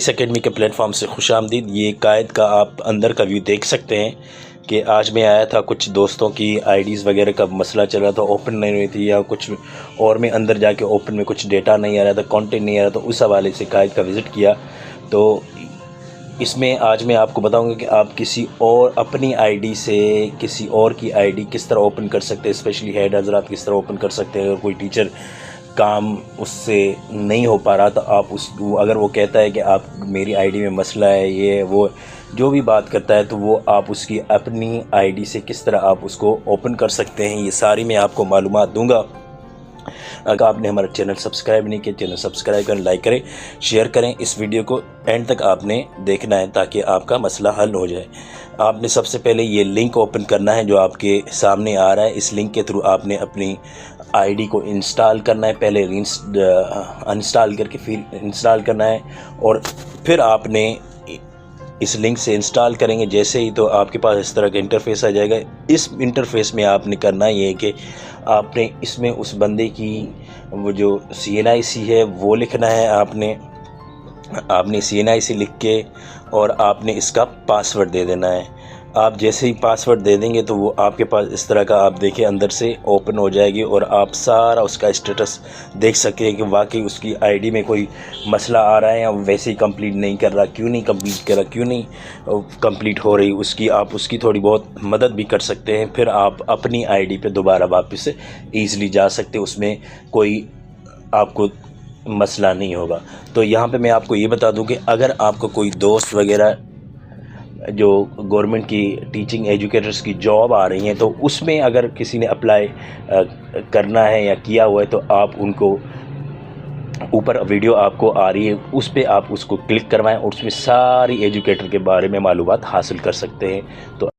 اس academy کے plate form سے خوش آمدید۔ یہ قائد کا آپ اندر کا ویو دیکھ سکتے ہیں کہ آج میں آیا تھا، کچھ دوستوں کی آئی ڈیز وغیرہ کا مسئلہ چل رہا تھا، اوپن نہیں ہوئی تھی، یا کچھ اور میں اندر جا کے اوپن میں کچھ ڈیٹا نہیں آ رہا تھا، کانٹینٹ نہیں آ رہا، تو اس حوالے سے قائد کا وزٹ کیا۔ تو اس میں آج میں آپ کو بتاؤں گا کہ آپ کسی اور اپنی آئی ڈی سے کسی اور کی آئی ڈی کس طرح اوپن کر سکتے ہیں، اسپیشلی ہیڈ حضرات کس طرح اوپن کر سکتے ہیں۔ اگر کوئی ٹیچر کام اس سے نہیں ہو پا رہا تو آپ اس کو، اگر وہ کہتا ہے کہ آپ میری آئی ڈی میں مسئلہ ہے، یہ وہ جو بھی بات کرتا ہے، تو وہ آپ اس کی اپنی آئی ڈی سے کس طرح آپ اس کو اوپن کر سکتے ہیں، یہ ساری میں آپ کو معلومات دوں گا۔ اگر آپ نے ہمارا چینل سبسکرائب نہیں کیا، چینل سبسکرائب کریں، لائک کریں، شیئر کریں۔ اس ویڈیو کو اینڈ تک آپ نے دیکھنا ہے تاکہ آپ کا مسئلہ حل ہو جائے۔ آپ نے سب سے پہلے یہ لنک اوپن کرنا ہے جو آپ کے سامنے آ رہا ہے۔ اس لنک کے تھرو آپ نے اپنی آئی ڈی کو انسٹال کرنا ہے، پہلے انسٹال کر کے پھر انسٹال کرنا ہے، اور پھر آپ نے اس لنک سے انسٹال کریں گے جیسے ہی تو آپ کے پاس اس طرح کا انٹرفیس آ جائے گا۔ اس انٹرفیس میں آپ نے کرنا یہ ہے کہ آپ نے اس میں اس بندے کی وہ جو CNIC ہے وہ لکھنا ہے۔ آپ نے CNIC لکھ کے اور آپ نے اس کا پاسورڈ دے دینا ہے۔ آپ جیسے ہی پاسورڈ دے دیں گے تو وہ آپ کے پاس اس طرح کا آپ دیکھیں اندر سے اوپن ہو جائے گی، اور آپ سارا اس کا اسٹیٹس دیکھ سکیں کہ واقعی اس کی آئی ڈی میں کوئی مسئلہ آ رہا ہے، یا ویسے ہی کمپلیٹ نہیں کر رہا، کیوں نہیں کمپلیٹ کر رہا، کیوں نہیں کمپلیٹ ہو رہی اس کی، آپ اس کی تھوڑی بہت مدد بھی کر سکتے ہیں۔ پھر آپ اپنی آئی ڈی پہ دوبارہ واپس ایزیلی جا سکتے، اس میں کوئی آپ کو مسئلہ نہیں ہوگا۔ تو یہاں پہ میں آپ کو یہ بتا دوں کہ اگر آپ کو کوئی دوست وغیرہ جو گورنمنٹ کی ٹیچنگ ایجوکیٹرز کی جاب آ رہی ہیں، تو اس میں اگر کسی نے اپلائی کرنا ہے یا کیا ہوا ہے، تو آپ ان کو اوپر ویڈیو آپ کو آ رہی ہے، اس پہ آپ اس کو کلک کروائیں، اور اس میں ساری ایجوکیٹر کے بارے میں معلومات حاصل کر سکتے ہیں۔ تو